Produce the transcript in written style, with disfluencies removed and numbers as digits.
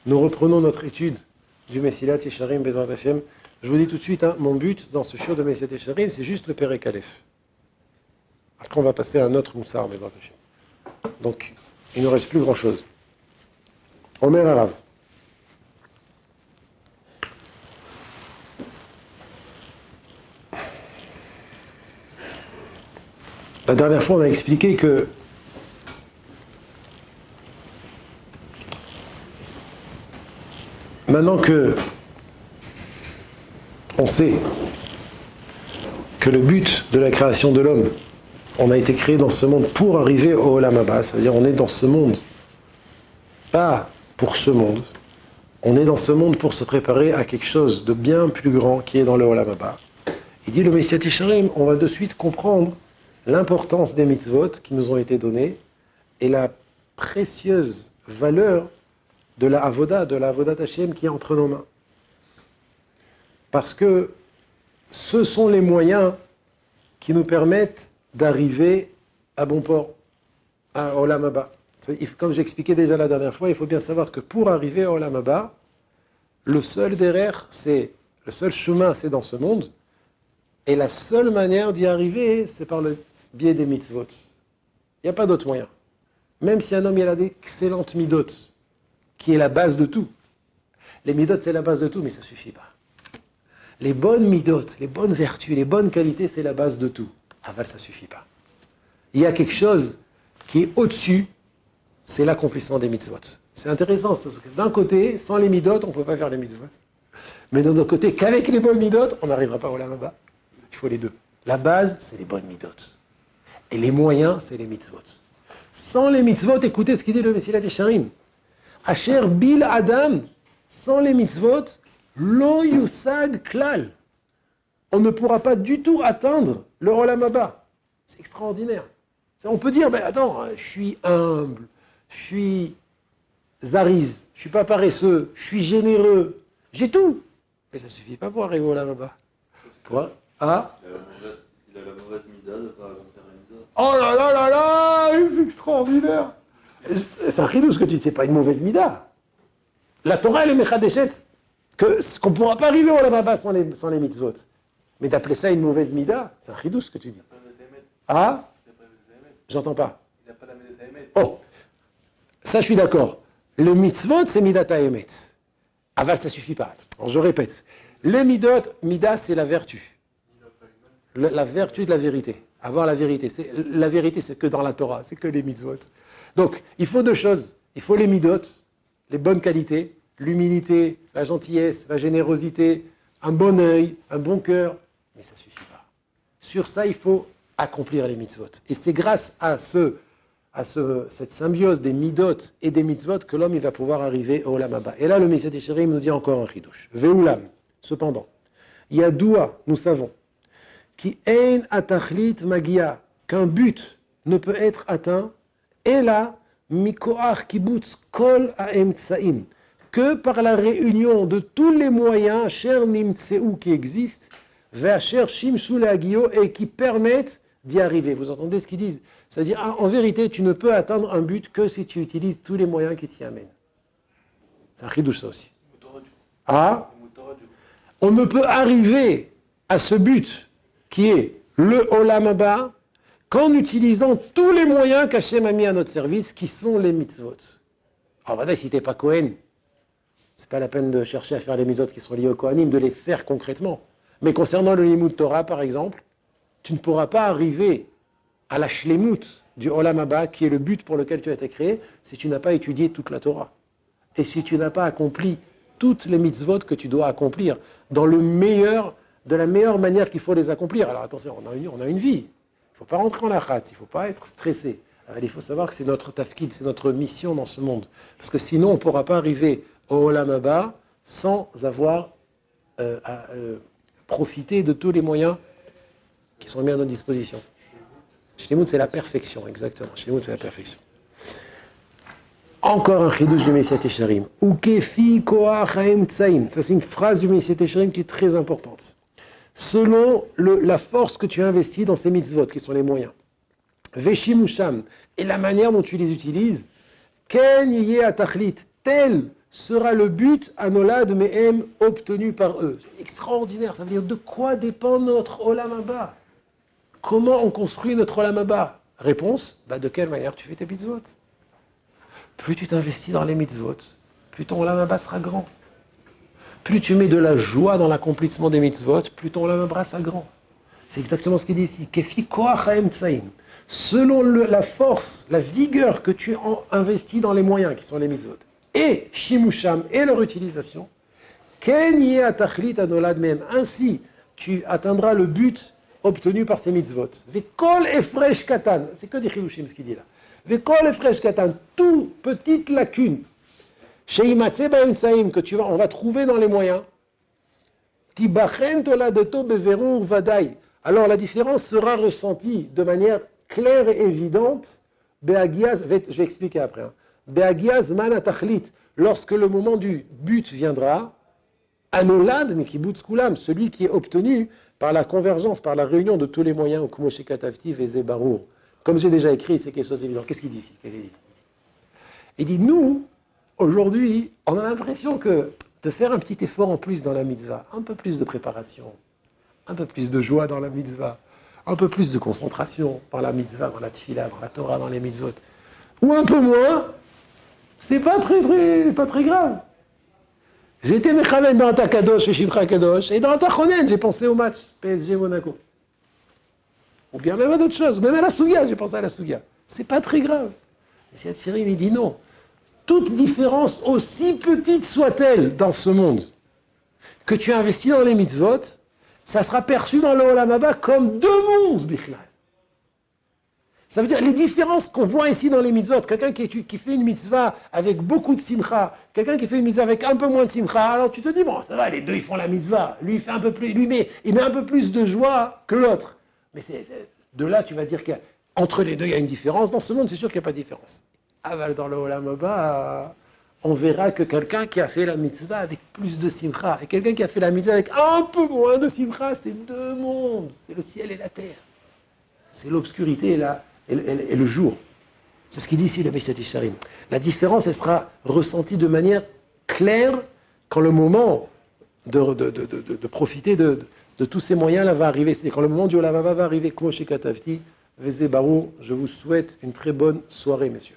Nous reprenons notre étude du Mesilat Yesharim Bezrat Hashem. Je vous dis tout de suite, mon but dans ce show de Mesilat Yesharim, c'est juste le Perek Aleph. Après, on va passer à un autre Moussar Bezrat Hashem. Donc, il ne reste plus grand-chose. Omer Arav. La dernière fois, on a expliqué que maintenant que on sait que le but de la création de l'homme, on a été créé dans ce monde pour arriver au Olam Haba, c'est-à-dire on est dans ce monde, pas pour ce monde, on est dans ce monde pour se préparer à quelque chose de bien plus grand qui est dans le Olam Haba. Il dit le Mesilat Yesharim, on va de suite comprendre l'importance des mitzvot qui nous ont été donnés et la précieuse valeur de la Avoda Hashem qui est entre nos mains. Parce que ce sont les moyens qui nous permettent d'arriver à bon port, à Olam Haba. Comme j'expliquais déjà la dernière fois, il faut bien savoir que pour arriver à Olam Haba, le seul derrière, le seul chemin, c'est dans ce monde, et la seule manière d'y arriver, c'est par le biais des mitzvot. Il n'y a pas d'autre moyen. Même si un homme il a d'excellentes midot, qui est la base de tout. Les midot, c'est la base de tout, mais ça ne suffit pas. Les bonnes midot, les bonnes vertus, les bonnes qualités, c'est la base de tout. Aval, ça ne suffit pas. Il y a quelque chose qui est au-dessus, c'est l'accomplissement des mitzvot. C'est intéressant, parce que d'un côté, sans les midot, on ne peut pas faire les mitzvot. Mais d'un autre côté, qu'avec les bonnes midot, on n'arrivera pas au Olam Haba. Il faut les deux. La base, c'est les bonnes midot. Et les moyens, c'est les mitzvot. Sans les mitzvot, écoutez ce qu'il dit le Mesilat Yesharim. Asher bil Adam, sans les mitzvot, lo yusag klal. On ne pourra pas du tout atteindre le Olam Haba. C'est extraordinaire. On peut dire, attends, je suis humble, je suis zariz, je suis pas paresseux, je suis généreux, j'ai tout. Mais ça ne suffit pas pour arriver au Olam Haba. Quoi? Ah? Il a la mauvaise mida de pas faire la mida. Oh là là là là, c'est extraordinaire. C'est un chidouche ce que tu dis, c'est pas une mauvaise mida. La Torah, elle est mechadeshet, qu'on ne pourra pas arriver au Olam Haba sans les mitzvot. Mais d'appeler ça une mauvaise mida, c'est un chidouche ce que tu dis. Ah? J'entends pas. Il n'a pas la Midat Haemet. Oh, ça je suis d'accord. Le mitzvot, c'est Midat Haemet. Aval, ça suffit pas. Alors, je répète. Le midot, mida, c'est la vertu. La vertu de la vérité. Avoir la vérité. La vérité, c'est que dans la Torah, c'est que les mitzvot. Donc, il faut deux choses. Il faut les midot, les bonnes qualités, l'humilité, la gentillesse, la générosité, un bon œil, un bon cœur. Mais ça suffit pas. Sur ça, il faut accomplir les mitzvot. Et c'est grâce à cette symbiose des midot et des mitzvot que l'homme il va pouvoir arriver au Olam Haba. Et là, le Mesilat Yesharim nous dit encore un chidouche. Ve'ulam. Cependant, Yadoua, nous savons, qui ein atachlit magia, qu'un but ne peut être atteint, et là, mikoach kibutz kol ha'emtsaim, que par la réunion de tous les moyens, cher nimtseu qui existent, ve'asher shimshu le'agio, et qui permettent d'y arriver. Vous entendez ce qu'ils disent? C'est-à-dire, en vérité, tu ne peux atteindre un but que si tu utilises tous les moyens qui t'y amènent. C'est un chidouche ça aussi. Ah? On ne peut arriver à ce but qui est le Olam Haba qu'en utilisant tous les moyens qu'Hachem a mis à notre service, qui sont les mitzvot. Alors, voilà, si tu n'es pas Kohen, c'est pas la peine de chercher à faire les mitzvot qui sont liés au Kohanim, de les faire concrètement. Mais concernant le Limud Torah, par exemple, tu ne pourras pas arriver à la shlemut du Olam Haba, qui est le but pour lequel tu as été créé, si tu n'as pas étudié toute la Torah. Et si tu n'as pas accompli toutes les mitzvot que tu dois accomplir de la meilleure manière qu'il faut les accomplir. Alors attention, on a une vie. Il ne faut pas rentrer en achatz, il ne faut pas être stressé. Alors, il faut savoir que c'est notre tafkid, c'est notre mission dans ce monde. Parce que sinon, on ne pourra pas arriver au Olam Haba sans avoir profité de tous les moyens qui sont mis à notre disposition. Shlemut, c'est la perfection, exactement. Shlemut, c'est la perfection. Encore un chidouche du Mesilat Yesharim. Ukefi koach ha'emtsaim. Ça, c'est une phrase du Mesilat Yesharim qui est très importante. Selon la force que tu investis dans ces mitzvot, qui sont les moyens. Veshimusham. Et la manière dont tu les utilises. Ken yeh atachlit. Tel sera le but Anolad Mehem obtenu par eux. C'est extraordinaire, ça veut dire de quoi dépend notre Olam Haba? Comment on construit notre Olam Haba? Réponse, de quelle manière tu fais tes mitzvot? Plus tu t'investis dans les mitzvot, plus ton Olam Haba sera grand. Plus tu mets de la joie dans l'accomplissement des mitzvot, plus ton Olam Haba sera grand. C'est exactement ce qu'il dit ici. Kefi koach haem tsaim. Selon la force, la vigueur que tu investis dans les moyens qui sont les mitzvot, et shimusham et leur utilisation, ken yeh atachlit anolad mehem. Ainsi, tu atteindras le but obtenu par ces mitzvot. Vekol efresh katan. C'est que des chilushim ce qu'il dit là. Vekol efresh katan. Tout petite lacune. Sheimatse ba'em tsaim que on va trouver dans les moyens. Tibachen toladeto beverur vadai. Alors la différence sera ressentie de manière claire et évidente. Be'agiaz, je vais expliquer après. Be'agiaz man atachlit. Lorsque le moment du but viendra, anolad mikibutz kulam, celui qui est obtenu par la convergence, par la réunion de tous les moyens, comme j'ai déjà écrit, c'est quelque chose d'évident. Qu'est-ce qu'il dit ici? Il dit, nous, aujourd'hui, on a l'impression que de faire un petit effort en plus dans la mitzvah, un peu plus de préparation, un peu plus de joie dans la mitzvah, un peu plus de concentration dans la mitzvah, dans la tefila, dans la Torah, dans les mitzvot, ou un peu moins, c'est pas très grave. J'étais mechaven dans ta kadosh et Shimcha kadosh, et dans ta chonen, j'ai pensé au match PSG Monaco. Ou bien même à d'autres choses, même à la Souga, j'ai pensé à la Souga. C'est pas très grave. Et Siad Shirim, il dit non. Toute différence, aussi petite soit-elle dans ce monde, que tu as investi dans les mitzvot, ça sera perçu dans le Olam Haba comme deux mondes, bichlal. Ça veut dire les différences qu'on voit ici dans les mitzvot, quelqu'un qui fait une mitzvah avec beaucoup de simcha, quelqu'un qui fait une mitzvah avec un peu moins de simcha, alors tu te dis, bon, ça va, les deux ils font la mitzvah, lui il fait un peu plus, il met un peu plus de joie que l'autre. Mais de là, tu vas dire qu'entre les deux, il y a une différence. Dans ce monde, c'est sûr qu'il n'y a pas de différence. Dans le Olam Haba, on verra que quelqu'un qui a fait la mitzvah avec plus de simcha, et quelqu'un qui a fait la mitzvah avec un peu moins de simcha, c'est deux mondes, c'est le ciel et la terre. C'est l'obscurité et le jour. C'est ce qu'il dit ici, le Meshach Yisharim. La différence, elle sera ressentie de manière claire quand le moment de profiter de tous ces moyens-là va arriver. C'est quand le moment du Olam Haba va arriver. Comme chez Katavti, Vezé Barou, je vous souhaite une très bonne soirée, messieurs.